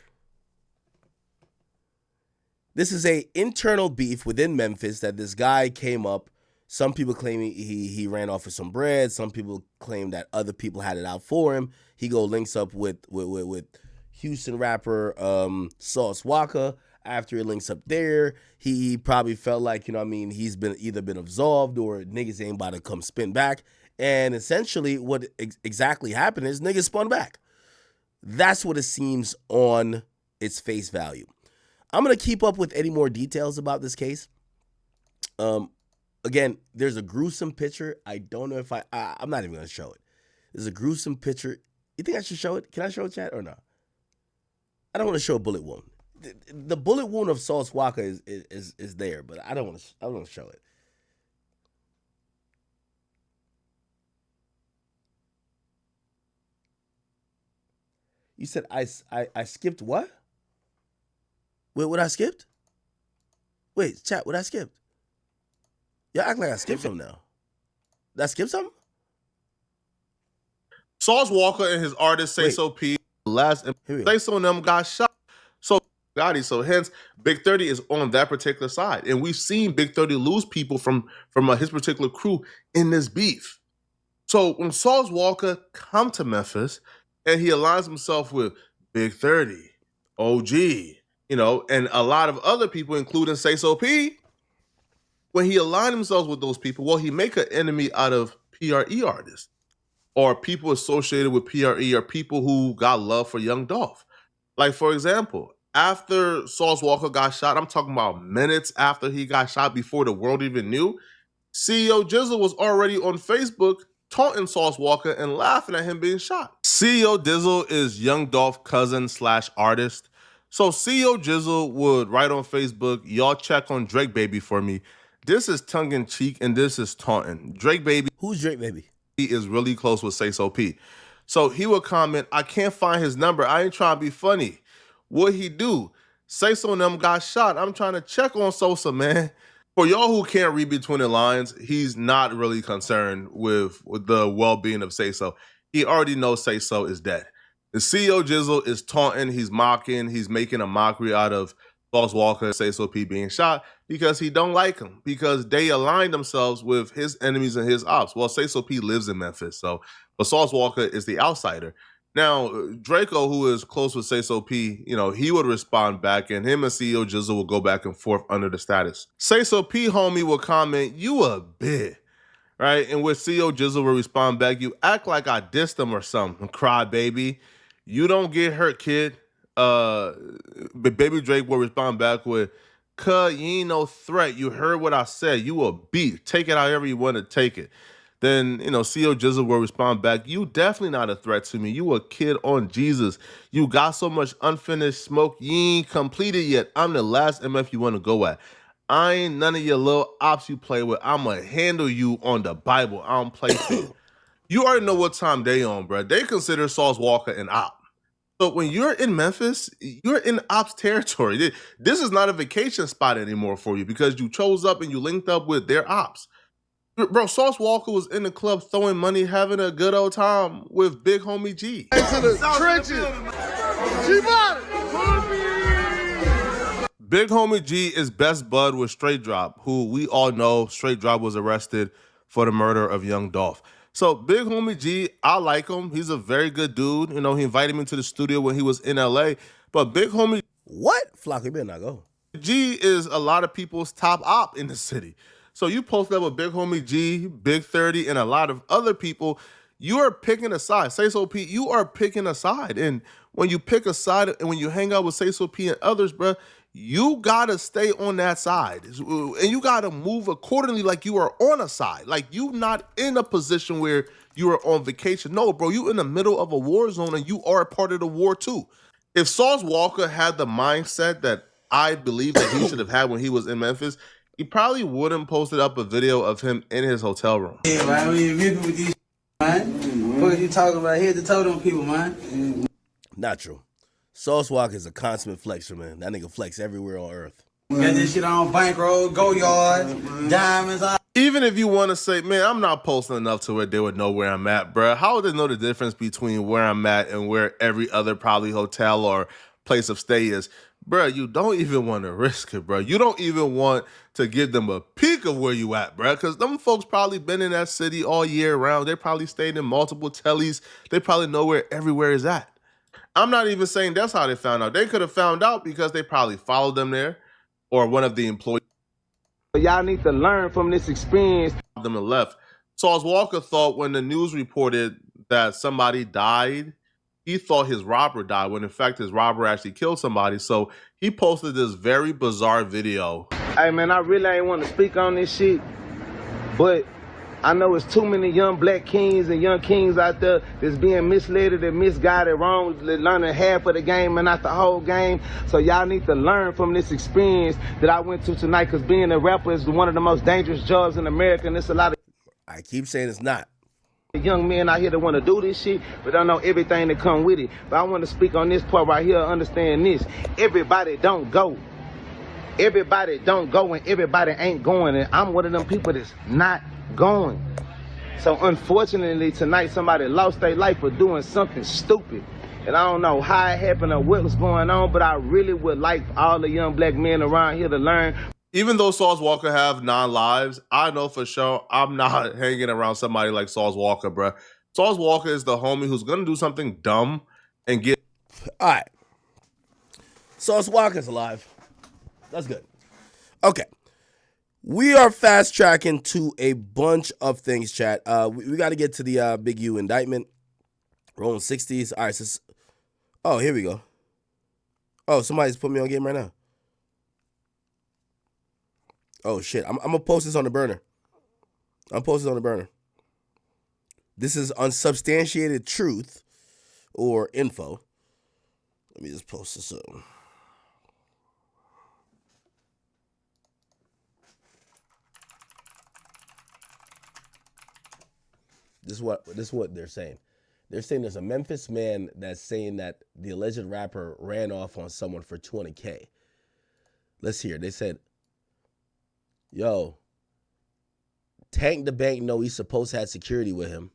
this is a internal beef within Memphis that this guy came up. Some people claim he ran off with some bread. Some people claim that other people had it out for him. He links up with Houston rapper Sauce Walka. After he links up there, he probably felt like, he's either been absolved or niggas ain't about to come spin back. And essentially what exactly happened is niggas spun back. That's what it seems on its face value. I'm going to keep up with any more details about this case. Again, there's a gruesome picture. I don't know if I'm not even going to show it. There's a gruesome picture. You think I should show it? Can I show it, chat, or no? I don't want to show a bullet wound. The bullet wound of Sauce Walka is there, but I don't want to show it. You said I skipped what? Wait, what I skipped? Wait, chat, what I skipped? Y'all act like I skipped something now. Did I skip something? Sauce Walka and his artist Sayso P last Sayso and them got shot. So hence Big 30 is on that particular side. And we've seen Big 30 lose people from his particular crew in this beef. So when Sauce Walka come to Memphis and he aligns himself with Big 30, OG, and a lot of other people, including Sayso P, when he aligned himself with those people, well, he make an enemy out of PRE artists or people associated with PRE or people who got love for Young Dolph. Like, for example, after Sauce Walka got shot, I'm talking about minutes after he got shot before the world even knew, CEO Jizzle was already on Facebook taunting Sauce Walka and laughing at him being shot. CEO Dizzle is Young Dolph cousin / artist. So CEO Jizzle would write on Facebook, y'all check on Drake Baby for me. This is tongue in cheek and this is taunting. Drake Baby. Who's Drake Baby? He is really close with Sayso P. So he would comment, I can't find his number. I ain't trying to be funny. What he do? Sayso and them got shot. I'm trying to check on Sosa, man. For y'all who can't read between the lines, he's not really concerned with the well-being of Sayso. He already knows Sayso is dead. The CEO Jizzle is taunting, he's mocking, he's making a mockery out of Sauce Walka and Sayso P being shot because he don't like him, because they align themselves with his enemies and his ops. Well, Sayso P lives in Memphis, but Sauce Walka is the outsider. Now, Draco, who is close with Sayso P, he would respond back, and him and CEO Jizzle will go back and forth under the status. Sayso P, homie, will comment, you a bitch, right? And with CEO Jizzle will respond back, you act like I dissed him or something, cry baby. You don't get hurt, kid. But Baby Drake will respond back with, "Cuz, you ain't no threat. You heard what I said. You a beat. Take it however you want to take it." Then, CEO Jizzle will respond back, "You definitely not a threat to me. You a kid on Jesus. You got so much unfinished smoke. You ain't completed yet. I'm the last MF you want to go at. I ain't none of your little ops you play with. I'ma handle you on the Bible. I don't play fair." You already know what time they on, bro. They consider Sauce Walka an op. So when you're in Memphis, you're in ops territory. This is not a vacation spot anymore for you because you chose up and you linked up with their ops. Bro, Sauce Walka was in the club throwing money, having a good old time with Big Homie G. Into the trenches. G-Body. Big Homie G is best bud with Straight Drop, who we all know Straight Drop was arrested for the murder of Young Dolph. So Big Homie G, I like him. He's a very good dude. He invited me to the studio when he was in LA. But Big Homie... What? Flocky better not go. G is a lot of people's top op in the city. So you post up with Big Homie G, Big 30, and a lot of other people. You are picking a side. Sayso P, you are picking a side. And when you pick a side and when you hang out with Sayso P and others, bro, you gotta stay on that side. And you gotta move accordingly like you are on a side. Like you not in a position where you are on vacation. No, bro, you in the middle of a war zone and you are a part of the war too. If Sauce Walka had the mindset that I believe that he should have had when he was in Memphis, he probably wouldn't posted up a video of him in his hotel room. Yeah, man, we with these, man. What you talking about? Here to tell them people, man. Not true. Sauce Walka is a consummate flexer, man. That nigga flex everywhere on earth. Got this shit on bankroll, go yard, diamonds. Even if you want to say, man, I'm not posting enough to where they would know where I'm at, bro. How would they know the difference between where I'm at and where every other probably hotel or place of stay is? Bro, you don't even want to risk it, bro. You don't even want to give them a peek of where you at, bro, because them folks probably been in that city all year round. They probably stayed in multiple tellies. They probably know where everywhere is at. I'm not even saying that's how they found out. They could have found out because they probably followed them there or one of the employees. Y'all need to learn from this experience. Them and left. Sauce Walka thought when the news reported that somebody died, he thought his robber died, when in fact his robber actually killed somebody. So he posted this very bizarre video. Hey man, I really ain't want to speak on this shit, but I know it's too many young black kings and young kings out there that's being misled and misguided wrong, learning half of the game and not the whole game. So y'all need to learn from this experience that I went to tonight, because being a rapper is one of the most dangerous jobs in America, and it's a lot of... I keep saying it's not. Young men out here that want to do this shit, but don't know everything that come with it. But I want to speak on this part right here, understand this. Everybody don't go. Everybody don't go and everybody ain't going. And I'm one of them people that's not going. So unfortunately tonight somebody lost their life for doing something stupid. And I don't know how it happened or what was going on, but I really would like all the young black men around here to learn. Even though Sauce Walka have 9 lives, I know for sure I'm not hanging around somebody like Sauce Walka, bro. Sauce Walka is the homie who's gonna do something dumb and get... All right. Sauce Walka's alive. That's good. Okay. We are fast tracking to a bunch of things, chat. We got to get to the Big U indictment. Rolling 60s. All right. So, oh, here we go. Oh, somebody's put me on game right now. Oh, shit. I'm going to post this on the burner. This is unsubstantiated truth or info. Let me just post this up. This is what they're saying. They're saying there's a Memphis man that's saying that the alleged rapper ran off on someone for $20K. Let's hear. They said, yo, Tank the bank know he's supposed to have security with him.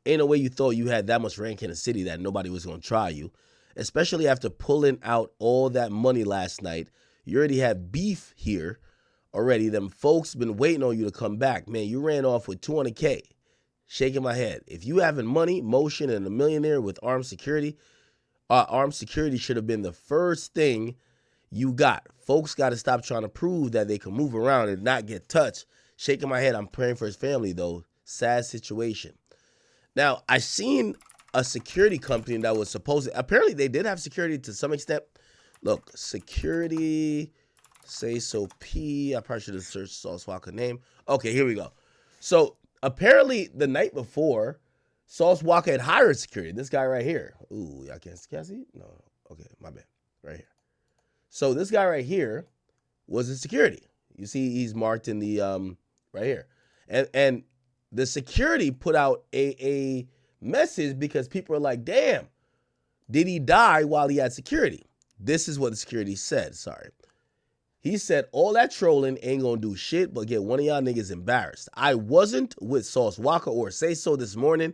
Ain't no way you thought you had that much rank in the city that nobody was going to try you. Especially after pulling out all that money last night. You already had beef here already. Them folks been waiting on you to come back. Man, you ran off with $200K. Shaking my head. If you having money, motion, and a millionaire with armed security should have been the first thing you got. Folks got to stop trying to prove that they can move around and not get touched. Shaking my head. I'm praying for his family, though. Sad situation. Now, I seen a security company that was supposed to... Apparently, they did have security to some extent. Look, security... Sayso P. I probably should have searched Sauce Walka name. Okay, here we go. So... Apparently, the night before, Sauce Walka had hired security. This guy right here. Ooh, y'all can't see? No. Okay, my bad. Right here. So this guy right here was the security. You see, he's marked in the right here, and the security put out a message because people are like, "Damn, did he die while he had security?" This is what the security said. Sorry. He said, all that trolling ain't gonna do shit but get one of y'all niggas embarrassed. I wasn't with Sauce Walka or Sayso this morning.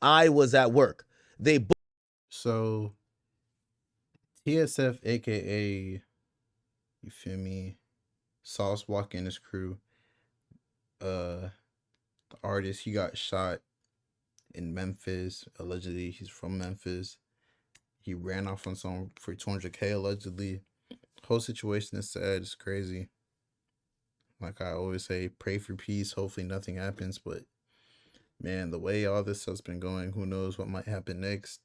I was at work. So, TSF, a.k.a., you feel me, Sauce Walka and his crew, the artist, he got shot in Memphis. Allegedly, he's from Memphis. He ran off on someone for $200K, allegedly. Whole situation is sad. It's crazy. Like I always say, pray for peace. Hopefully nothing happens. But man, the way all this has been going, who knows what might happen next.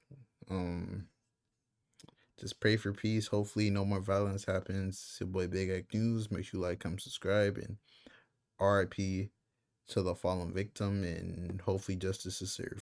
Just pray for peace. Hopefully no more violence happens. It's your boy Big Act News. Make sure you like, comment, subscribe, and RIP to the fallen victim. And hopefully justice is served.